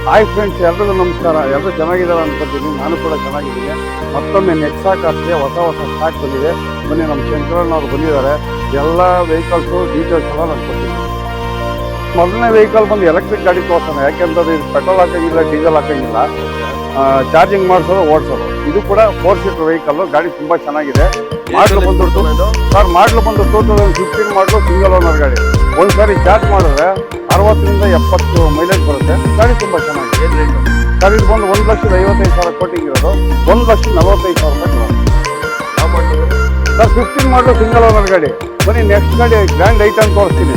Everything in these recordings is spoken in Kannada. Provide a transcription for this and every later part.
ಹಾಯ್ ಫ್ರೆಂಡ್ಸ್, ಎಲ್ರಿಗೂ ನಮಸ್ಕಾರ. ಎಲ್ಲರೂ ಚೆನ್ನಾಗಿದ್ದಾರೆ ಅನ್ಕೊತೀನಿ. ನಾನು ಕೂಡ ಚೆನ್ನಾಗಿದ್ದೀನಿ. ಮತ್ತೊಮ್ಮೆ ನೆಕ್ಸಾ ಕಾರ್ಸ್ಗೆ ಹೊಸ ಸ್ಟಾಕ್ ಬಂದಿದೆ. ಬನ್ನಿ, ನಮ್ಮ ಶಂಕರಣ್ಣವ್ರು ಬಂದಿದ್ದಾರೆ. ಎಲ್ಲ ವೆಹಿಕಲ್ಸು ಡೀಟೇಲ್ಸ್ ಎಲ್ಲ ನಾನು ಕೊಡ್ತೀನಿ. ಮೊದಲನೇ ವೆಹಿಕಲ್ ಬಂದು ಎಲೆಕ್ಟ್ರಿಕ್ ಗಾಡಿ ತೋರಿಸೋಣ. ಯಾಕೆಂದ್ರೆ ಇದು ಪೆಟ್ರೋಲ್ ಹಾಕಂಗಿಲ್ಲ, ಡೀಸೆಲ್ ಹಾಕಂಗಿಲ್ಲ, ಚಾರ್ಜಿಂಗ್ ಮಾಡಿಸೋದು, ಓಡಿಸೋದು. ಇದು ಕೂಡ 4 ಸೀಟರ್ ವೆಹಿಕಲ್. ಗಾಡಿ ತುಂಬ ಚೆನ್ನಾಗಿದೆ. ಮಾಡಲು ಬಂದು ಸರ್, ಮಾಡಲು ಬಂದು 2015 ಮಾಡಲು ಸಿಂಗಲ್ ಓನರ್ ಗಾಡಿ. ಒಂದು ಸಾರಿ ಚಾರ್ಜ್ ಮಾಡಿದ್ರೆ 60ರಿಂದ 70 ಮೈಲೇಜ್ ಬರುತ್ತೆ. ಗಾಡಿ ತುಂಬ ಚೆನ್ನಾಗಿದೆ. ಏನು ರೇಟು ಸರ್? ಇದು ಬಂದು 1,55,000 ಕೋಟಿಂಗ್ ಇರೋದು. 1,45,000 ರೂಪಾಯಿ ಸರ್. 15 ಮಾಡಲು ಸಿಂಗಲ್ ಓನರ್ ಗಾಡಿ. ಬನ್ನಿ, ನೆಕ್ಸ್ಟ್ ಗಾಡಿ ಗ್ರ್ಯಾಂಡ್ ಐಟಮ್ ತೋರಿಸ್ತೀನಿ.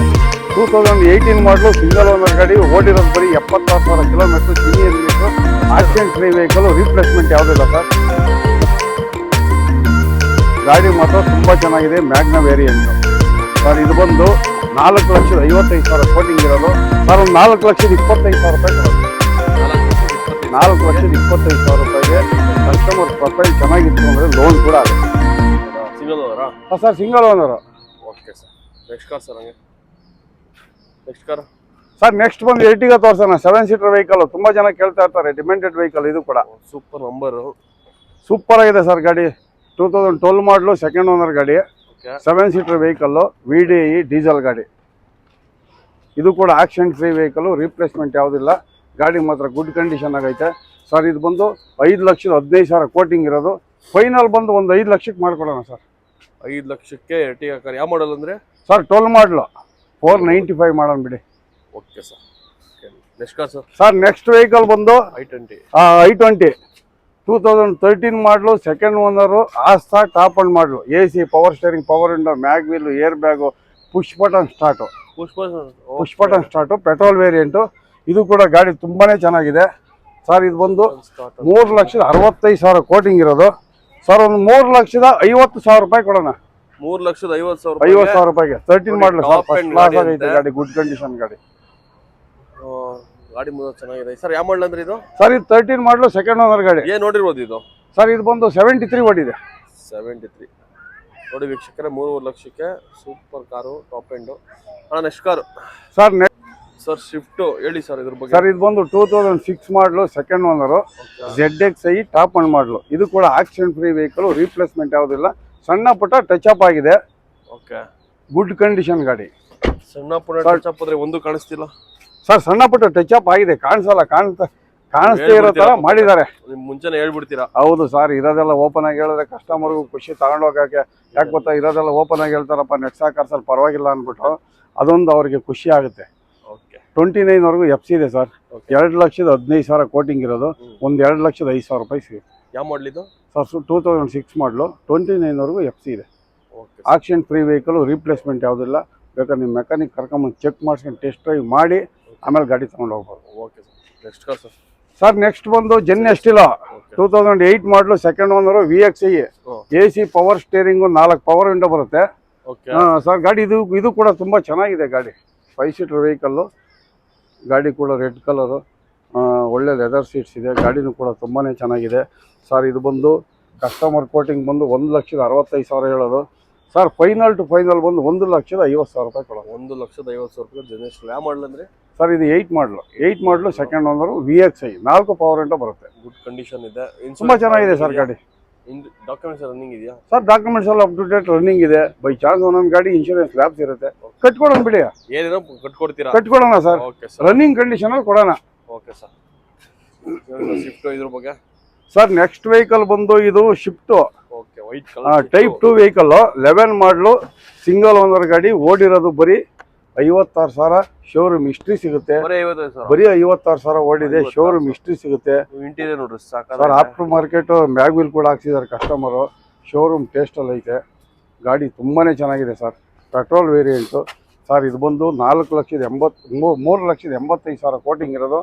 2018 ಮಾಡಲು ಸಿಂಗಲ್ ಓನರ್ ಗಾಡಿ. ಓಡಿರೋದು ಬರೀ 76,000 ಕಿಲೋಮೀಟರ್. ಸೀನಿಯರ್ ಮೀಟರ್, ಆಕ್ಸಿಡೆಂಟ್ ಫ್ರೀ ವೆಹಿಕಲ್, ರೀಪ್ಲೇಸ್ಮೆಂಟ್ ಯಾವುದಿಲ್ಲ ಸರ್. ಗಾಡಿ ಮಾತ್ರ ತುಂಬ ಚೆನ್ನಾಗಿದೆ. Magna variant sir. ಇದು ಬಂದು 4,55,000 ಕೋಟಿಂಗ್ ಇರೋದು ಸರ್. ಒಂದು 4,25,000 ರೂಪಾಯಿ ಕೊಡೋದು. 4,25,000 ರೂಪಾಯಿಗೆ ಕಸ್ಟಮರ್ ಪ್ರೊಫೈಲ್ ಚೆನ್ನಾಗಿತ್ತು ಅಂದರೆ ಲೋನ್ ಕೂಡ ಆಗುತ್ತೆ. ಸಿಂಗಲ್ ಓನರಾ? ಹಾಂ sir, single owner. Okay sir. Next car sir. ಹಂಗೆ ನೆಕ್ಸ್ಟ್ ಕಾರ್ ಸರ್, ನೆಕ್ಸ್ಟ್ ಬಂದು ಎರ್ಟಿಗಾ ತೋರಿಸೋಣ. 7 ಸೀಟರ್ ವೆಹಿಕಲ್. ತುಂಬ ಜನ ಕೇಳ್ತಾ ಇರ್ತಾರೆ. ಡಿಮ್ಯಾಂಡೆಡ್ ವೆಹಿಕಲ್ ಇದು ಕೂಡ. Super number. ಸೂಪರ್ ಆಗಿದೆ ಸರ್ ಗಾಡಿ. 2012 ಮಾಡಲು ಸೆಕೆಂಡ್ ಓನರ್ ಗಾಡಿ. 7 ಸೀಟರ್ ವೆಹಿಕಲ್ಲು, VDI ಡೀಸೆಲ್ ಗಾಡಿ. ಇದು ಕೂಡ ಆಕ್ಸಿಡೆಂಟ್ ಫ್ರೀ ವೆಹಿಕಲ್, ರೀಪ್ಲೇಸ್ಮೆಂಟ್ ಯಾವುದಿಲ್ಲ. ಗಾಡಿ ಮಾತ್ರ ಗುಡ್ ಕಂಡೀಷನ್ ಆಗೈತೆ ಸರ್. ಇದು ಬಂದು 5,15,000 ಕೋಟಿಂಗ್ ಇರೋದು. ಫೈನಲ್ ಬಂದು ಒಂದು 5 ಲಕ್ಷಕ್ಕೆ ಮಾಡ್ಕೊಡೋಣ ಸರ್. 5 ಲಕ್ಷಕ್ಕೆ ಎರ್ಟಿಗಾ ಕಾರ್. ಯಾವ ಮಾಡಲ್ ಅಂದರೆ ಸರ್? 12 ಮಾಡಲು 495 ಮಾಡೋಣ ಬಿಡಿ. Okay sir. Next car sir. Sir, next vehicle ಬಂದು i20. i20 2013 ಮಾಡಲು second owner. Aastha top and ಮಾಡಲು. AC, power steering, power window, mag wheel, air bag, push button start. Push button start, petrol variant. ಇದು ಕೂಡ ಗಾಡಿ ತುಂಬಾ ಚೆನ್ನಾಗಿದೆ ಸರ್. ಇದು ಬಂದು 3,65,000 ಕೋಟಿಂಗ್ ಇರೋದು ಸರ್. ಒಂದು 3,50,000 ರೂಪಾಯಿ ಕೊಡೋಣ. 3,50,000 ರೂಪಾಯಿಗೆ 13 ಮಾಡಲು ಸರ್. ಫಸ್ಟ್ ಕ್ಲಾಸ್ ಆಗೈತೆ ಗಾಡಿ, ಗುಡ್ ಕಂಡೀಷನ್ ಗಾಡಿ. ಗಾಡಿ ಮುಂದೆ ಚೆನ್ನಾಗಿದೆ ಸರ್. ಯಾವ ಮಾಡಲ್ ಅಂದ್ರೆ ಇದು ಸರ್? ಇದು 13 ಮಾಡಲು ಸೆಕೆಂಡ್ ಓನರ್ ಗಾಡಿ. ಏನು ನೋಡಿರ್ಬೋದು ಇದು ಸರ್? ಇದು ಬಂದು 73 ಓಡಿದೆ. 73 ನೋಡಿ ವೀಕ್ಷಕರೇ. 3 ಲಕ್ಷಕ್ಕೆ super car, top end. Next car sir. Sir shift ಹೇಳಿ ಸರ್ ಇದ್ರ ಬಗ್ಗೆ. ಸರ್, ಇದು ಬಂದು 2006 ಮಾಡಲು second owner. ZXi top and ಮಾಡಲು. ಇದು ಕೂಡ ಆಕ್ಸಿಡೆಂಟ್ ಫ್ರೀ ವೆಹಿಕಲ್, ರೀಪ್ಲೇಸ್ಮೆಂಟ್ ಯಾವುದಿಲ್ಲ. ಸಣ್ಣ ಪುಟ್ಟ ಟಚ್ ಅಪ್ ಆಗಿದೆ. ಓಕೆ, ಗುಡ್ ಕಂಡೀಷನ್ ಗಾಡಿ. ಸಣ್ಣ ಪುಟ್ಟ ಟಚ್ ಅಪ್ ಅಂದ್ರೆ ಒಂದು ಕಾಣಿಸ್ತಿಲ್ಲ ಸರ್. ಸಣ್ಣ ಪುಟ್ಟ ಟಚ್ ಅಪ್ ಆಗಿದೆ, ಕಾಣಿಸಲ್ಲ. ಕಾಣಿಸ್ತೇ ಇರೋ ತರ ಮಾಡಿದ್ದಾರೆ. ಮುಂಚೆನೆ ಹೇಳ್ಬಿಡ್ತೀರಾ? ಹೌದು ಸರ್. ಇರೋದೆಲ್ಲ ಓಪನ್ ಆಗಿ ಹೇಳಿದ್ರೆ ಕಸ್ಟಮರ್ಗೂ ಖುಷಿ, ತಗೊಂಡೋಗಕ್ಕೆ. ಯಾಕೆ ಗೊತ್ತಾ, ಇರೋದೆಲ್ಲ ಓಪನ್ ಆಗಿ ಹೇಳ್ತಾರಪ್ಪ, ನೆಕ್ಸಾ ಕಾರ್ಸಲ್ಲಿ ಪರವಾಗಿಲ್ಲ ಅಂದ್ಬಿಟ್ಟು. ಅದೊಂದು ಅವ್ರಿಗೆ ಖುಷಿ ಆಗುತ್ತೆ. 29 ವರೆಗೂ FC ಇದೆ ಸರ್. 2,15,000 ಕೋಟಿಂಗ್ ಇರೋದು. ಒಂದು 2,05,000 ರೂಪಾಯಿ ಸಿಗುತ್ತೆ. ಯಾವ ಮಾಡಲ್ ಇದು ಸರ್? 2006 ಮಾಡಲು 29 ವರೆಗೂ FC ಇದೆ. ಆಕ್ಸಿಡೆಂಟ್ ಫ್ರೀ ವೆಹಿಕಲ್, ರೀಪ್ಲೇಸ್ಮೆಂಟ್ ಯಾವುದಿಲ್ಲ. ಬೇಕಾದ್ರೆ ನಿಮ್ಮ ಮೆಕ್ಯಾನಿಕ್ ಕರ್ಕೊಂಬಂದು ಚೆಕ್ ಮಾಡಿಸ್ಕೊಂಡು ಟೆಸ್ಟ್ ಡ್ರೈವ್ ಮಾಡಿ ಆಮೇಲೆ ಗಾಡಿ ತೊಗೊಂಡು ಹೋಗ್ಬೋದು. Okay sir. Next car sir. Sir, next ಬಂದು ಜೆನ್ ಎಸ್ಟಿಲೋ 2008 ಮಾಡಲು second owner. VXi AC, power steering, 4 power window ಬರುತ್ತೆ ಸರ್. ಗಾಡಿ ಇದು ಕೂಡ ತುಂಬ ಚೆನ್ನಾಗಿದೆ ಗಾಡಿ. 5 ಸೀಟರ್ ವೆಹಿಕಲ್ಲು. ಗಾಡಿ ಕೂಡ ರೆಡ್ ಕಲರು, ಒಳ್ಳೆ ಲೆದರ್ ಸೀಟ್ಸ್ ಇದೆ. ಗಾಡಿನೂ ಕೂಡ ತುಂಬಾ ಚೆನ್ನಾಗಿದೆ ಸರ್. ಇದು ಬಂದು ಕಸ್ಟಮರ್ ಕೋಟಿಂಗ್ ಬಂದು 1,65,000 ಹೇಳೋದು ಸರ್. ಫೈನಲ್ ಟು ಫೈನಲ್ ಬಂದು 1,50,000 ರೂಪಾಯಿ ಕೊಡೋದು. 1,50,000 ರೂಪಾಯಿ ಜನರೇಷನ್. ಯಾವ ಮಾಡಲ್ ಅಂದರೆ ಸರ್? ಇದು 8 ಮಾಡಲು second owner. VXi 4 power window ಬರುತ್ತೆ. ಗುಡ್ ಕಂಡೀಷನ್ ಇದೆ. ತುಂಬ ಚೆನ್ನಾಗಿದೆ ಸರ್ ಗಾಡಿ. ಡಾಕ್ಯುಮೆಂಟ್ಸ್ ರನ್ನಿಂಗ್ ಇದೆಯಾ ಸರ್? ಡಾಕ್ಯುಮೆಂಟ್ಸ್ ಎಲ್ಲ ಅಪ್ ಟು ಡೇಟ್ ರನ್ನಿಂಗ್ ಇದೆ. ಬೈ ಚಾನ್ಸ್ ಒಂದೊಂದು ಗಾಡಿ ಇನ್ಶೂರೆನ್ಸ್ ಲ್ಯಾಬ್ಸ್ ಇರುತ್ತೆ. ಕಟ್ಕೊಡೋಣ ಬಿಡಿ. ಏನೇನೋ ಕಟ್ಕೊಡ್ತೀರಾ? ಕಟ್ಕೊಡೋಣ ಸರ್. ರನ್ನಿಂಗ್ ಕಂಡೀಷನಲ್ಲಿ ಕೊಡೋಣ. Okay sir. ಶಿಫ್ಟ್ ಇದ್ರ ಬಗ್ಗೆ ಸರ್, ನೆಕ್ಸ್ಟ್ ವೆಹಿಕಲ್ ಬಂದು ಇದು shift. Okay, white colour type 2 vehicle, 11 ಮಾಡಲು ಸಿಂಗಲ್ ಓನರ್ ಗಾಡಿ. ಓಡಿರೋದು ಬರೀ 56,000. ಶೋರೂಮ್ ಹಿಸ್ಟ್ರಿ ಸಿಗುತ್ತೆ. ಬರೀ 56,000 ಓಡಿದೆ. ಶೋರೂಮ್ ಹಿಸ್ಟ್ರಿ ಸಿಗುತ್ತೆ. ಇಂಟೀರಿಯರ್ ನೋಡ್ರಿ sir. After market mag wheel ಕೂಡ ಹಾಕ್ಸಿದ್ದಾರೆ ಕಸ್ಟಮರು. ಶೋರೂಮ್ ಟೇಸ್ಟಲ್ಲಿ ಐತೆ. ಗಾಡಿ ತುಂಬಾ ಚೆನ್ನಾಗಿದೆ ಸರ್. Petrol variant sir. ಇದು ಬಂದು 3,85,000 ಕೋಟಿಂಗ್ ಇರೋದು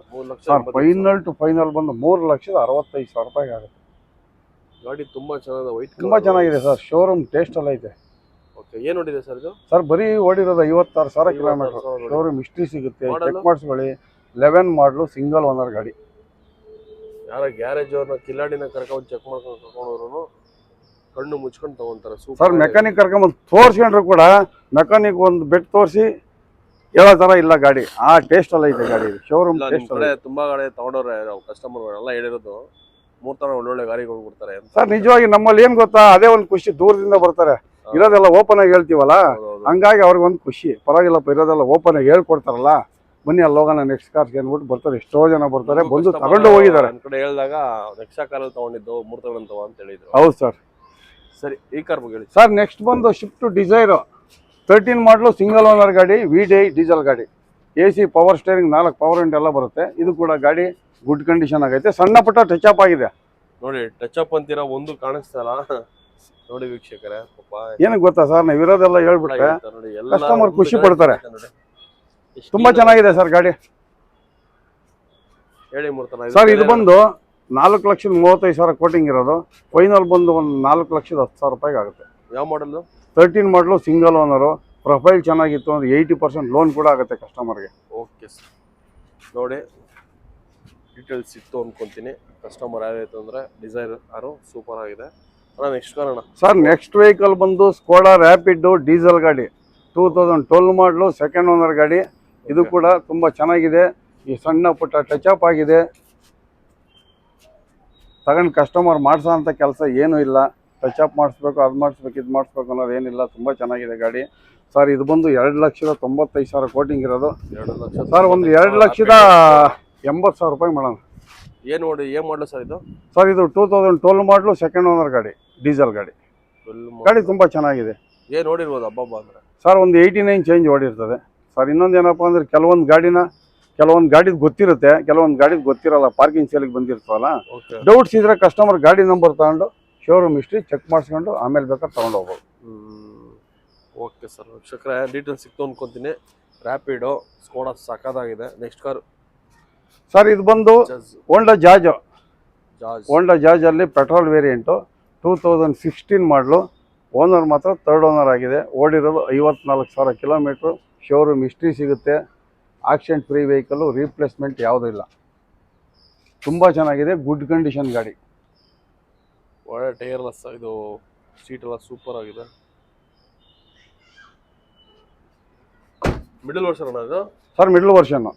ಸರ್. ಫೈನಲ್ ಟು ಫೈನಲ್ ಬಂದು 3,65,000 ರೂಪಾಯಿಗೆ ಆಗುತ್ತೆ. ಗಾಡಿ ತುಂಬಾ ಚೆನ್ನಾಗಿದೆ. ವೈಟ್ ತುಂಬಾ ಚೆನ್ನಾಗಿದೆ ಸರ್. ಶೋರೂಮ್ ಟೇಸ್ಟಲ್ಲಿ ಐತೆ. ಓಕೆ, ಏನು ನೋಡಿದೆ ಸರ್ ಇದು? ಸರ್, ಬರೀ ಓಡಿರೋದು 56,000 ಕಿಲೋಮೀಟರ್. ಶೋರೂಮ್ ಹಿಸ್ಟ್ರಿ ಸಿಗುತ್ತೆ. ಚೆಕ್ ಮಾಡಿಸ್ಕೊಳ್ಳಿ. 11 ಮಾಡಲು ಸಿಂಗಲ್ ಓನರ್ ಗಾಡಿ. ಯಾರ ಗ್ಯಾರೇಜ್ ಅವ್ರನ್ನ ಕಿಲಾಡಿನ ಕರ್ಕೊಂಡು ಚೆಕ್ ಮಾಡ್ಕೊಂಡು ಕರ್ಕೊಂಡವ್ರು ಕಣ್ಣು ಮುಚ್ಕೊಂಡು ತಗೊಂತಾರೆ ಸರ್. ಮೆಕ್ಯಾನಿಕ್ ಕರ್ಕೊಂಬಂದು ತೋರಿಸ್ಕೊಂಡ್ರು ಕೂಡ ಮೆಕ್ಯಾನಿಕ್ ಒಂದು ಬೆಟ್ ತೋರಿಸಿ ಕೇಳೋ ತರ ಇಲ್ಲ ಗಾಡಿ, ಆ ಟೇಸ್ಟ್ ಅಲ್ಲ ಇದೆ ಗಾಡಿ, ಶೋರೂಮ್ ಇಲ್ಲ, ನಿಮ್ ಟೇಸ್ಟ್ ಕಡೆ ತುಂಬಾ ಕಡೆ ತಗೊಂಡವ್ರೆ ಕಸ್ಟಮರ್ಗಳೆಲ್ಲ ಹೇಳಿರೋದು 3 ತರ ಒಳ್ಳೊಳ್ಳೆ ಗಾಡಿಗಳು ಕೊಡ್ತಾರೆ ಅಂತ. ಸರ್ ನಿಜವಾಗಿ ನಮ್ಮಲ್ಲಿ ಏನ್ ಗೊತ್ತಾ, ಅದೇ ಒಂದು ಖುಷಿ, ದೂರದಿಂದ ಬರ್ತಾರೆ, ಇರೋದೆಲ್ಲ ಓಪನ್ ಆಗಿ ಹೇಳ್ತೀವಲ್ಲ, ಹಂಗಾಗಿ ಅವ್ರಿಗೆ ಒಂದು ಖುಷಿ. ಪರವಾಗಿಲ್ಲಪ್ಪ, ಇರೋದೆಲ್ಲ ಓಪನ್ ಆಗಿ ಹೇಳ್ಕೊಡ್ತಾರಲ್ಲ, ಬನ್ನಿ ಅಲ್ಲಿ ಹೋಗೋಣ ನೆಕ್ಸ್ಟ್ ಕಾರ್ಸ್ ಅಂದ್ಬಿಟ್ಟು ಬರ್ತಾರೆ. ಎಷ್ಟೋ ಜನ ಬರ್ತಾರೆ, ಬಂದು ತಗೊಂಡು ಹೋಗಿದ್ದಾರೆ. ನನ್ನ ಕಡೆ ಹೇಳಿದಾಗ ನೆಕ್ಸಾ ಕಾರಲ್ಲಿ ತಗೊಂಡಿದ್ದು 3 ತಗೊಂಡಂತವ ಅಂತ ಹೇಳಿದ್ರು. ಹೌದು ಸರ್. ಸರಿ, ಈ ಕಾರ್ ಬಗ್ಗೆ ಹೇಳಿ ಸರ್. ನೆಕ್ಸ್ಟ್ ಬಂದು ಶಿಫ್ಟ್ ಡಿಸೈರ್ 13 ಮಾಡಲು ಸಿಂಗಲ್ ಓನರ್ ಗಾಡಿ, VDI ಡೀಸೆಲ್ ಗಾಡಿ, AC power steering, 4 power window ಎಲ್ಲ ಬರುತ್ತೆ. ಇದು ಕೂಡ ಗಾಡಿ ಗುಡ್ ಕಂಡೀಷನ್ ಆಗೈತೆ, ಸಣ್ಣ ಪುಟ್ಟ ಟಚ್ ಅಪ್ ಆಗಿದೆ ನೋಡಿ. ಟಚ್ ಅಪ್ ಅಂತೀರಾ, ಒಂದು ಕಾಣಿಸ್ತಲ್ಲ ನೋಡಿ ವೀಕ್ಷಕರೇ. ಪಾಪ ಏನಕ್ಕೆ ಗೊತ್ತಾ ಸರ್, ನಾವು ಇರೋದೆಲ್ಲ ಹೇಳ್ಬಿಟ್ರೆ ನೋಡಿ, ಕಸ್ಟಮರ್ ಖುಷಿ ಪಡ್ತಾರೆ. ತುಂಬಾ ಚೆನ್ನಾಗಿದೆ ಸರ್ ಗಾಡಿ. ಹೇಳಿ ಮೂರ್ತನ. ಸರ್ ಇದು ಬಂದು 4,35,000 ಕೋಟಿಂಗ್ ಇರೋದು, ಫೈನಲ್ ಬಂದು ಒಂದು 4,10,000 ರೂಪಾಯಿಗೆ ಆಗುತ್ತೆ. ಯಾವ ಮಾಡಲ್? 13 ಮಾಡಲು ಸಿಂಗಲ್ ಓನರು, ಪ್ರೊಫೈಲ್ ಚೆನ್ನಾಗಿತ್ತು ಅಂದ್ರೆ 80% ಲೋನ್ ಕೂಡ ಆಗುತ್ತೆ ಕಸ್ಟಮರ್ಗೆ. ಓಕೆ ಸರ್, ನೋಡಿ ಡೀಟೇಲ್ಸ್ ಸಿಕ್ತು ಅನ್ಕೊಂತೀನಿ. ಕಸ್ಟಮರ್ ಯಾರಾಯ್ತು ಅಂದ್ರೆ ಡಿಸೈರ್ ಕಾರು ಸೂಪರ್ ಆಗಿದೆ. ನೆಕ್ಸ್ಟ್ ಕಾರಣ ಸರ್, ನೆಕ್ಸ್ಟ್ ವೆಹಿಕಲ್ ಬಂದು ಸ್ಕೋಡಾ ರ್ಯಾಪಿಡ್ ಡೀಸೆಲ್ ಗಾಡಿ, 2012 ಮಾಡಲು ಸೆಕೆಂಡ್ ಓನರ್ ಗಾಡಿ. ಇದು ಕೂಡ ತುಂಬಾ ಚೆನ್ನಾಗಿದೆ, ಈ ಸಣ್ಣ ಪುಟ್ಟ ಟಚ್ ಅಪ್ ಆಗಿದೆ. ತಗೊಂಡು ಕಸ್ಟಮರ್ ಮಾಡಿಸೋ ಅಂತ ಕೆಲಸ ಏನೂ ಇಲ್ಲ, ಟಚ್ ಅಪ್ ಮಾಡಿಸ್ಬೇಕು, ಅದು ಮಾಡಿಸ್ಬೇಕು, ಇದು ಮಾಡಿಸ್ಬೇಕು ಅನ್ನೋದು ಏನಿಲ್ಲ. ತುಂಬ ಚೆನ್ನಾಗಿದೆ ಗಾಡಿ. ಸರ್ ಇದು ಬಂದು 2,95,000 ಕೋಟಿಂಗ್ ಇರೋದು. 2 ಲಕ್ಷ ಸರ್ ಒಂದು 2,80,000 ರೂಪಾಯಿ ಮಾಡೋಣ. ಏನು ನೋಡಿ, ಏನು ಮಾಡಲು ಸರ್ ಇದು? ಸರ್ ಇದು 2012 ಮಾಡಲು ಸೆಕೆಂಡ್ ಓನರ್ ಗಾಡಿ, ಡೀಸೆಲ್ ಗಾಡಿ. ಗಾಡಿ ತುಂಬ ಚೆನ್ನಾಗಿದೆ. ಏನು ನೋಡಿರ್ಬೋದು ಹಬ್ಬ ಅಂದರೆ? ಸರ್ ಒಂದು 89 ಚೇಂಜ್ ಓಡಿರ್ತದೆ. ಸರ್ ಇನ್ನೊಂದು ಏನಪ್ಪ ಅಂದರೆ, ಕೆಲವೊಂದು ಗಾಡಿದು ಗೊತ್ತಿರುತ್ತೆ, ಕೆಲವೊಂದು ಗಾಡಿದು ಗೊತ್ತಿರಲ್ಲ, ಪಾರ್ಕಿಂಗ್ ಸೇಲಿಗೆ ಬಂದಿರ್ತವಲ್ಲ. ಡೌಟ್ಸ್ ಇದ್ರೆ ಕಸ್ಟಮರ್ ಗಾಡಿ ನಂಬರ್ ತಗೊಂಡು ಶೋರೂಮ್ ಹಿಸ್ಟ್ರಿ ಚೆಕ್ ಮಾಡಿಸ್ಕೊಂಡು ಆಮೇಲೆ ಬೇಕಾದ್ರೆ ತಗೊಂಡು ಹೋಗ್ಬೋದು. ಓಕೆ ಸರ್, ವೀಕ್ಷಕರೇ ಡೀಟೇಲ್ಸ್ ಸಿಕ್ತು ಅನ್ಕೊಂತೀನಿ. ರ್ಯಾಪಿಡೋ ಸ್ಕೋಡಾ ಸಖತ್ತಾಗಿದೆ. ನೆಕ್ಸ್ಟ್ ಕಾರ್ ಸರ್ ಇದು ಬಂದು ಹೋಂಡಾ ಜಾಜ್ ಅಲ್ಲಿ ಪೆಟ್ರೋಲ್ ವೇರಿಯಂಟು, 2016 ಮಾಡಲು, ಓನರ್ ಮಾತ್ರ 3rd ಓನರ್ ಆಗಿದೆ. ಓಡಿರೋದು 54,000 ಕಿಲೋಮೀಟ್ರು. ಶೋರೂಮ್ ಹಿಸ್ಟ್ರಿ ಸಿಗುತ್ತೆ. ಆಕ್ಸಿಡೆಂಟ್ ಫ್ರೀ ವೆಹಿಕಲ್ಲು, ರೀಪ್ಲೇಸ್ಮೆಂಟ್ ಯಾವುದೂ ಇಲ್ಲ. ತುಂಬ ಚೆನ್ನಾಗಿದೆ, ಗುಡ್ ಕಂಡೀಷನ್ ಗಾಡಿ. ಒಳ್ಳೆ ಟೈರ್ಲೆಸ್, ಇದು ಸೀಟ್ ಎಲ್ಲ ಸೂಪರ್ ಆಗಿದೆ. ಮಿಡಲ್ ವರ್ಷನ್ ಇದು? ಸರ್ ಮಿಡಲ್ ವರ್ಷನ್ನು.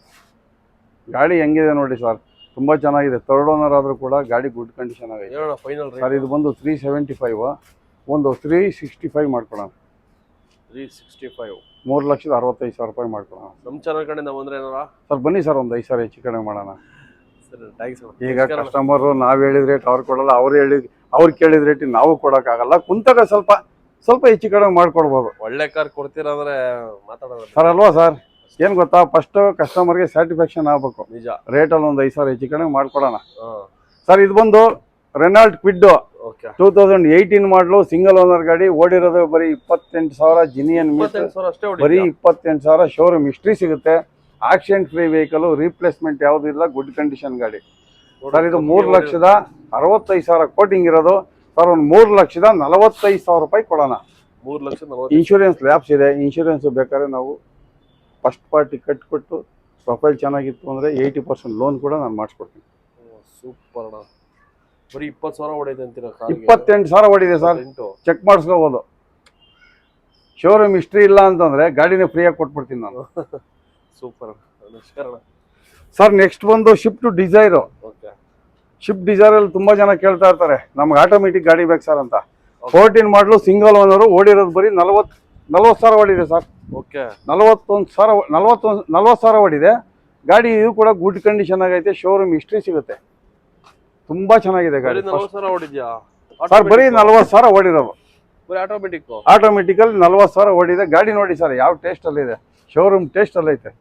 ಗಾಡಿ ಹೆಂಗಿದೆ ನೋಡಿ ಸರ್, ತುಂಬ ಚೆನ್ನಾಗಿದೆ. 3rd ಓನರ್ ಆದರೂ ಕೂಡ ಗಾಡಿ ಗುಡ್ ಕಂಡೀಷನ್ ಆಗಿದೆ. ಫೈನಲ್ ಸರ್ ಇದು ಬಂದು 375, ಒಂದು 365 ಮಾಡ್ಕೊಳೋಣ. 365, 3,65,000 ರೂಪಾಯಿ ಮಾಡ್ಕೊಳೋಣ. ನಮ್ಮ ಚಾನಲ್ ಕಡೆಯಿಂದ ಬಂದರೆ ಏನಾರ ಸರ್ ಬನ್ನಿ ಸರ್, ಒಂದು 5,000 ಹೆಚ್ಚು ಕಡಿಮೆ ಮಾಡೋಣ. ಸರಿ, ಥ್ಯಾಂಕ್ಸ್. ಈಗ ಕಸ್ಟಮರು ನಾವು ಹೇಳಿದ ರೇಟ್ ಅವ್ರು ಕೊಡಲ್ಲ, ಅವ್ರು ಕೇಳಿದ ರೇಟ್ ನಾವು ಕೊಡೋಕ್ಕಾಗಲ್ಲ. ಕುಂತಾಗ ಸ್ವಲ್ಪ ಹೆಚ್ಚು ಕಡಿಮೆ ಮಾಡ್ಕೊಡ್ಬೋದು. ಒಳ್ಳೆ ಕಾರ್ ಕೊಡ್ತೀರಾ ಅಂದ್ರೆ ಮಾತಾಡೋದು ಸರ್ ಅಲ್ವಾ ಸರ್? ಏನು ಗೊತ್ತಾ, ಫಸ್ಟ್ ಕಸ್ಟಮರ್ಗೆ ಸ್ಯಾಟಿಸ್ಫ್ಯಾಕ್ಷನ್ ಆಗಬೇಕು. ನಿಜ. ರೇಟಲ್ಲಿ ಒಂದು 5,000 ಹೆಚ್ಚು ಕಡಿಮೆ ಮಾಡ್ಕೊಡೋಣ. ಸರ್ ಇದು ಬಂದು ರೆನಾಲ್ಟ್ ಕ್ವಿಡ್, 2018 ಮಾಡಲು, ಸಿಂಗಲ್ ಓನರ್ ಗಾಡಿ. ಓಡಿರೋದು ಬರೀ 28,000 ಜಿನಿಯನ್ ಮೀಟರ್, ಬರೀ 28,000. ಶೋರೂಮ್ ಹಿಸ್ಟ್ರಿ ಸಿಗುತ್ತೆ. ಆಕ್ಸಿಡೆಂಟ್ ಫ್ರೀ ವೆಹಿಕಲ್, ರೀಪ್ಲೇಸ್ಮೆಂಟ್ ಯಾವುದೂ ಇಲ್ಲ, ಗುಡ್ ಕಂಡೀಷನ್ ಗಾಡಿ. ಸರ್ ಇದು 3,65,000 ಕೋಟಿಂಗ್ ಇರೋದು. ಸರ್ ಒಂದು 3,45,000 ರೂಪಾಯಿ ಕೊಡೋಣ. 3,40,000. ಇನ್ಶೂರೆನ್ಸ್ ಲ್ಯಾಬ್ಸ್ ಇದೆ. ಇನ್ಶೂರೆನ್ಸ್ ಬೇಕಾದ್ರೆ ನಾವು ಫಸ್ಟ್ ಪಾರ್ಟಿ ಕಟ್ಕೊಟ್ಟು, ಪ್ರೊಫೈಲ್ ಚೆನ್ನಾಗಿತ್ತು ಅಂದರೆ 80% ಲೋನ್ ಕೂಡ ನಾನು ಮಾಡಿಸ್ಕೊಡ್ತೀನಿ. ಸೂಪರ್ ಅಣ್ಣ. ಬರೀ 20,000 ಹೊಡೆಯುತ್ತೆ ಅಂತೀರಾ? 28,000 ಹೊಡಿದೆ ಸರ್, ಚೆಕ್ ಮಾಡಿಸ್ಕೋಬೋದು. ಶೋರೂಮ್ ಹಿಸ್ಟ್ರಿ ಇಲ್ಲ ಅಂತಂದರೆ ಗಾಡಿನೇ ಫ್ರೀಯಾಗಿ ಕೊಟ್ಬಿಡ್ತೀನಿ ನಾನು. ಸೂಪರ್. ಸರ್ ನೆಕ್ಸ್ಟ್ ಬಂದು ಶಿಫ್ಟ್ ಡಿಸೈರು. ಶಿಫ್ಟ್ ಡಿಸೈರಲ್ಲಿ ತುಂಬ ಜನ ಕೇಳ್ತಾ ಇರ್ತಾರೆ, ನಮ್ಗೆ ಆಟೋಮೆಟಿಕ್ ಗಾಡಿ ಬೇಕು ಸರ್ ಅಂತ. 14 ಮಾಡಲು, ಸಿಂಗಲ್ ಓನರು. ಓಡಿರೋದು ಬರೀ 40,000 ಹೊಡಿದೆ ಸರ್. ಓಕೆ, 40,000 ಹೊಡಿದೆ ಗಾಡಿ. ಇದು ಕೂಡ ಗುಡ್ ಕಂಡೀಷನ್ ಆಗೈತೆ. ಶೋರೂಮ್ ಹಿಸ್ಟ್ರಿ ಸಿಗುತ್ತೆ. ತುಂಬಾ ಚೆನ್ನಾಗಿದೆ ಗಾಡಿ. 40,000 ಹೊಡಿದ್ಯಾ ಸರ್? ಬರೀ 40,000 ಓಡಿರೋದು. ಆಟೋಮೆಟಿಕಲ್ 40,000 ಓಡಿದೆ ಗಾಡಿ. ನೋಡಿ ಸರ್ ಯಾವ ಟೇಸ್ಟ್ ಅಲ್ಲಿ ಇದೆ, ಶೋರೂಮ್ ಟೇಸ್ಟ್ ಅಲ್ಲಿ ಐತೆ.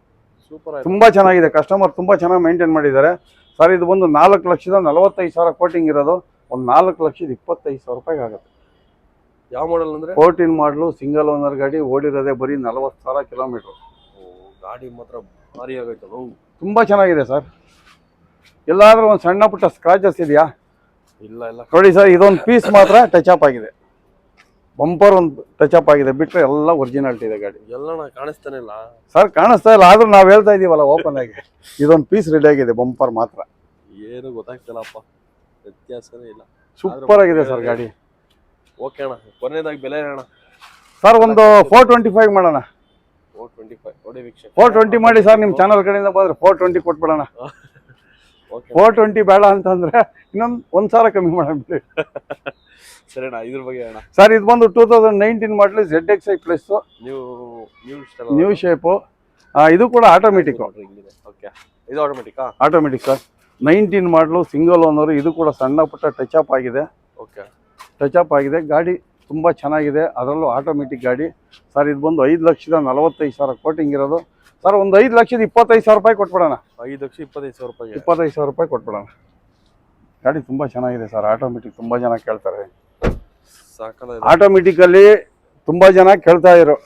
ಸೂಪರ್, ತುಂಬಾ ಚೆನ್ನಾಗಿದೆ. ಕಸ್ಟಮರ್ ತುಂಬಾ ಚೆನ್ನಾಗಿ ಮೇಂಟೈನ್ ಮಾಡಿದ್ದಾರೆ. ಸರ್ ಇದು ಬಂದು 4,45,000 ಕೋಟಿಂಗ್ ಇರೋದು. ಒಂದು 4,25,000 ರೂಪಾಯಿಗೆ ಆಗುತ್ತೆ. ಯಾವ ಮಾಡಲ್ ಅಂದ್ರೆ? 14 ಮಾಡಲು, ಸಿಂಗಲ್ ಓನರ್ ಗಾಡಿ. ಓಡಿರೋದೇ ಬರೀ 40,000 ಕಿಲೋಮೀಟರ್. ಗಾಡಿ ಮಾತ್ರ ಭಾರಿ ಆಗೈತಲ್ಲ. ತುಂಬಾ ಚೆನ್ನಾಗಿದೆ ಸರ್. ಎಲ್ಲಾದ್ರೂ ಒಂದು ಸಣ್ಣ ಪುಟ್ಟ ಸ್ಕ್ರಾಚಸ್ ಇದೆಯಾ? ಇಲ್ಲ. ನೋಡಿ ಸರ್, ಇದೊಂದು ಪೀಸ್ ಮಾತ್ರ ಟಚ್ ಅಪ್ ಆಗಿದೆ. ಬಂಪರ್ ಒಂದು ಟಚ್ ಅಪ್ ಆಗಿದೆ, ಬಿಟ್ಟರೆ ಎಲ್ಲ ಒರಿಜಿನಾಲಿಟಿ ಇದೆ ಗಾಡಿ. ಎಲ್ಲ ಕಾಣಿಸ್ತಾನೆ ಇಲ್ಲ ಸರ್, ಕಾಣಿಸ್ತಾ ಇಲ್ಲ. ಆದ್ರೂ ನಾವು ಹೇಳ್ತಾ ಇದೀವಲ್ಲ ಓಪನ್ ಆಗಿ, ಇದೊಂದು ಪೀಸ್ ರೆಡಿ ಆಗಿದೆ, ಬಂಪರ್ ಮಾತ್ರ. ಏನು ಗೊತ್ತಾಗ್ತಿಲ್ಲಪ್ಪ, ವ್ಯತ್ಯಾಸನೇ ಇಲ್ಲ. ಸೂಪರ್ ಆಗಿದೆ ಸರ್ ಗಾಡಿ. ಓಕೆ ಅಣ್ಣ, ಕೊನೆಯದಾಗಿ ಬೆಲೆ ಅಣ್ಣ? ಸರ್ ಒಂದು 425 ಮಾಡೋಣ. 425 ನೋಡಿ ವೀಕ್ಷಕ. 420 ಮಾಡಿ ಸರ್, ನಿಮ್ಮ ಚಾನಲ್ ಕಡೆಯಿಂದ ಬಂದ್ರೆ 420 ಕೊಟ್ಬಿಡೋಣ. ಓಕೆ 420 ಬೇಡ ಅಂತಂದ್ರೆ ಇನ್ನೊಂದು 1,000 ಕಮ್ಮಿ ಮಾಡೋಣ. ಸರಿನಾ, ಇದ್ರ ಬಗ್ಗೆ ಅಣ್ಣ. ಸರ್ ಇದು ಬಂದು 2019 ಮಾಡಲು ZXi ಪ್ಲಸ್ ನ್ಯೂ ಶೇಪು. ಇದು ಕೂಡ ಆಟೋಮೆಟಿಕ್. ಓಕೆ, ಇದು ಆಟೋಮೆಟಿಕಾ? Automatic sir. 19 ಮಾಡಲು ಸಿಂಗಲ್ ಓನರು. ಇದು ಕೂಡ ಸಣ್ಣ ಪುಟ್ಟ ಟಚ್ ಅಪ್ ಆಗಿದೆ. ಓಕೆ, ಟಚ್ ಅಪ್ ಆಗಿದೆ. ಗಾಡಿ ತುಂಬ ಚೆನ್ನಾಗಿದೆ, ಅದರಲ್ಲೂ ಆಟೋಮೆಟಿಕ್ ಗಾಡಿ. ಸರ್ ಇದು ಬಂದು 5,45,000 ಕೋಟಿಂಗ್ ಇರೋದು. ಸರ್ ಒಂದು 5,25,000 ರೂಪಾಯಿ ಕೊಟ್ಬಿಡೋಣ. 5,25,000 ರೂಪಾಯಿ. 25,000 ರೂಪಾಯಿ ಕೊಟ್ಬಿಡೋಣ. ಗಾಡಿ ತುಂಬ ಚೆನ್ನಾಗಿದೆ ಸರ್, ಆಟೋಮೆಟಿಕ್. ತುಂಬ ಜನ ಕೇಳ್ತಾರೆ. ಸಾಕಲ್ಲ, ಆಟೋಮೆಟಿಕಲ್ಲಿ ತುಂಬ ಜನ ಕೇಳ್ತಾ ಇದ್ರು.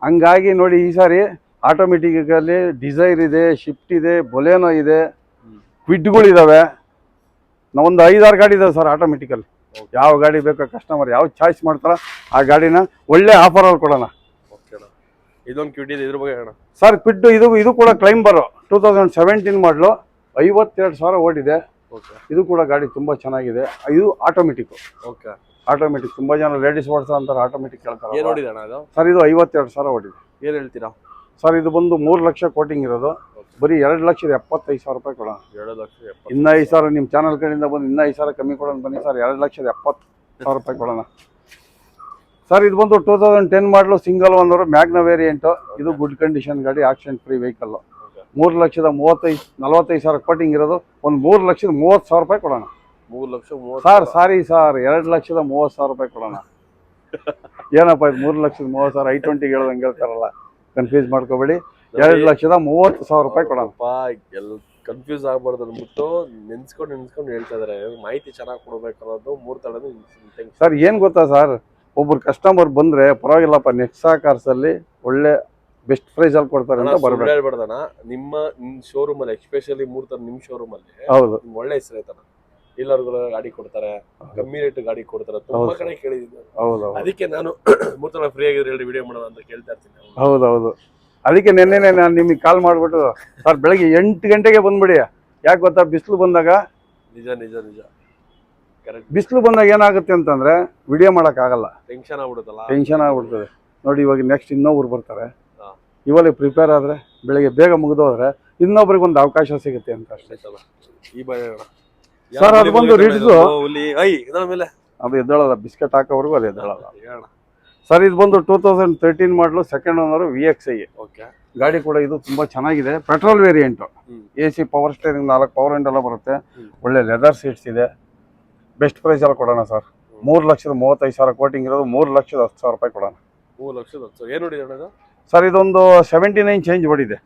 ಹಂಗಾಗಿ ನೋಡಿ ಈ ಸಾರಿ ಆಟೋಮೆಟಿಕಲ್ಲಿ ಡಿಸೈರ್ ಇದೆ, ಶಿಫ್ಟ್ ಇದೆ, ಬೊಲೆನೋ ಇದೆ, ಕ್ವಿಡ್ಗಳಿದ್ದಾವೆ. ನಾವೊಂದು 5-6 ಗಾಡಿ ಇದಾವೆ ಸರ್ ಆಟೋಮೆಟಿಕಲ್ಲಿ. ಯಾವ ಗಾಡಿ ಬೇಕೋ ಕಸ್ಟಮರ್ ಯಾವ ಚಾಯ್ಸ್ ಮಾಡ್ತಾರ ಆ ಗಾಡಿನ ಒಳ್ಳೆ ಆಫರಲ್ಲಿ ಕೊಡೋಣ. ಇದೊಂದು ಕ್ವಿಡ್ ಇದೆ, ಇದ್ರ ಬಗ್ಗೆ ಹೇಳೋಣ ಸರ್. ಕ್ವಿಡ್ ಇದು ಕೂಡ ಕ್ಲೈಂಬರು 2017 ಮಾಡಲು 52,000 ಓಡಿದೆ. ಇದು ಕೂಡ ಗಾಡಿ ತುಂಬ ಚೆನ್ನಾಗಿದೆ. ಇದು ಆಟೋಮೆಟಿಕ್. Okay, automatic. ತುಂಬ ಜನ ಲೇಡೀಸ್ ಓಡಿಸೋ ಅಂತಾರೆ, ಆಟೋಮೆಟಿಕ್ ಕೇಳ್ತಾರೆ. ಏನು ನೋಡಿದೆ ಅಣ್ಣ ಇದು? ಸರ್ ಇದು 52,000 ಓಡಿದೆ. ಏನು ಹೇಳ್ತೀರಾ ಸರ್? ಇದು ಬಂದು 3 ಲಕ್ಷ ಕೋಟಿಂಗ್ ಇರೋದು. ಬರೀ 2,75,000 ರೂಪಾಯಿ ಕೊಡೋಣ. 2,70,000. ಇನ್ನೂ 5,000 ನಿಮ್ಮ ಚಾನಲ್ ಕಡೆಯಿಂದ ಬಂದು ಇನ್ನೂ 5,000 ಕಮ್ಮಿ ಕೊಡೋಣ ಬನ್ನಿ ಸರ್. 2,70,000 ರೂಪಾಯಿ ಕೊಡೋಣ. ಸರ್ ಇದು ಬಂದು 2010 ಮಾಡಲು ಸಿಂಗಲ್ ಓನರು ಮ್ಯಾಗ್ನಾ ವೇರಿಯಂಟು. ಇದು ಗುಡ್ ಕಂಡೀಷನ್ ಗಾಡಿ, ಆಕ್ಸಿಡೆಂಟ್ ಫ್ರೀ ವೆಹಿಕಲ್ಲು. 3,45,000 ಕೋಟಿಂಗ್ ಇರೋದು. ಒಂದು 3,30,000 ರೂಪಾಯಿ ಕೊಡೋಣ. 3,30,000 ಸರ್ ಸಾರಿ ಸರ್, 2,30,000 ರೂಪಾಯಿ ಕೊಡೋಣ. ಏನಪ್ಪ ಇದು 3,30,000 I20 ಹೇಳ್ದಂಗೆ ಹೇಳ್ತಾರಲ್ಲ, ಕನ್ಫ್ಯೂಸ್ ಮಾಡ್ಕೋಬೇಡಿ. 2,30,000 ರೂಪಾಯಿ ಕೊಡೋಣ. ಎಲ್ಲ ಕನ್ಫ್ಯೂಸ್ ಆಗ್ಬಾರ್ದು ಅಂದ್ಬಿಟ್ಟು ನೆನ್ಸ್ಕೊಂಡು ಹೇಳ್ತಾ ಇದಾರೆ. ಮಾಹಿತಿ ಚೆನ್ನಾಗಿ ಕೊಡ್ಬೇಕು ಅನ್ನೋದು 3 ತಡದು. ಸರ್ ಏನು ಗೊತ್ತಾ ಸರ್, ಒಬ್ಬರು ಕಸ್ಟಮರ್ ಬಂದ್ರೆ ಪರವಾಗಿಲ್ಲಪ್ಪ, ನೆಕ್ಸಾ ಕಾರ್ಸಲ್ಲಿ ಒಳ್ಳೆ ಬೆಸ್ಟ್ ಪ್ರೈಸ್ ಅಲ್ಲಿ ಕೊಡ್ತಾರೆ ಅಂತ ಬರಬೇಕು. ಹೇಳ್ಬಾರ್ದಣ್ಣ, ನಿಮ್ಮ ಶೋರೂಮ್ ಅಲ್ಲಿ ಎಸ್ಪೆಷಲಿ 3 ತರ ನಿಮ್ಮ ಶೋರೂಮ್ ಅಲ್ಲಿ ಹೌದು ಒಳ್ಳೆ ಹೆಸರು ಐತಣ್ಣ. ಡೀಲರ್ಗಳು ಗಾಡಿ ಕೊಡ್ತಾರೆ, ಕಮ್ಮಿ ರೇಟ್ ಗಾಡಿ ಕೊಡ್ತಾರೆ, ತುಂಬಾ ಕಡೆ ಕೇಳಿದ್ದೀನಿ. ಹೌದು, ಅದಕ್ಕೆ ನಾನು 3 ತರ ಫ್ರೀ ಆಗಿದ್ರೆ ಹೇಳಿ ವಿಡಿಯೋ ಮಾಡೋಣ ಅಂತ ಕೇಳ್ತಾ ಇರ್ತೀನಿ. ಹೌದೌದು. ಅದಕ್ಕೆ ನೆನ್ನೆ ನಾನು ನಿಮಗೆ ಕಾಲ್ ಮಾಡಿಬಿಟ್ಟು ಸರ್ ಬೆಳಗ್ಗೆ 8 ಗಂಟೆಗೆ ಬಂದ್ಬಿಡಿ. ಯಾಕೆ ಗೊತ್ತಾ, ಬಿಸಿಲು ಬಂದಾಗ. ನಿಜ ಕರೆಕ್ಟ್. ಬಿಸಿಲು ಬಂದಾಗ ಏನಾಗುತ್ತೆ ಅಂತಂದ್ರೆ ವಿಡಿಯೋ ಮಾಡೋಕ್ಕಾಗಲ್ಲ, ಟೆನ್ಷನ್ ಆಗ್ಬಿಡುತ್ತಲ್ಲ. ಟೆನ್ಷನ್ ಆಗ್ಬಿಡ್ತದೆ. ನೋಡಿ ಇವಾಗ ನೆಕ್ಸ್ಟ್ ಇನ್ನೊಬ್ರು ಬರ್ತಾರೆ, ಇವಾಗ ಪ್ರಿಪೇರ್ ಆದರೆ ಬೆಳಗ್ಗೆ ಬೇಗ ಮುಗಿದೋದ್ರೆ ಇನ್ನೊಬ್ರಿಗೆ ಒಂದು ಅವಕಾಶ ಸಿಗುತ್ತೆ ಅಂತ ಅಷ್ಟೇ. ಈ ಬಾರಿ ಸರ್ ಅದು ಬಂದು ರಿಡ್ಸು. ಅದು ಎದ್ದೇಳಲ್ಲ, ಬಿಸ್ಕೆಟ್ ಹಾಕೋವರೆಗೂ ಅದು ಎದ್ದೇಳಲ್ಲ. ಸರ್ ಇದು ಬಂದು 2013 ಮಾಡಲು ಸೆಕೆಂಡ್ ಓನರು VXi. ಓಕೆ, ಗಾಡಿ ಕೂಡ ಇದು ತುಂಬಾ ಚೆನ್ನಾಗಿದೆ. Petrol variant. AC power steering, 4 power window ಎಲ್ಲ ಬರುತ್ತೆ. ಒಳ್ಳೆ ಲೆದರ್ ಸೀಟ್ಸ್ ಇದೆ. ಬೆಸ್ಟ್ ಪ್ರೈಸ್ ಅಲ್ಲಿ ಕೊಡೋಣ ಸರ್. 3,35,000 ಕೋಟಿಂಗ್ ಇರೋದು. 3,10,000 ರೂಪಾಯಿ ಕೊಡೋಣ. 3,10,000. ಏನು ನೋಡಿದೆ ಸರ್? ಇದೊಂದು 79 ಚೇಂಜ್ ಓಡಿದೆ.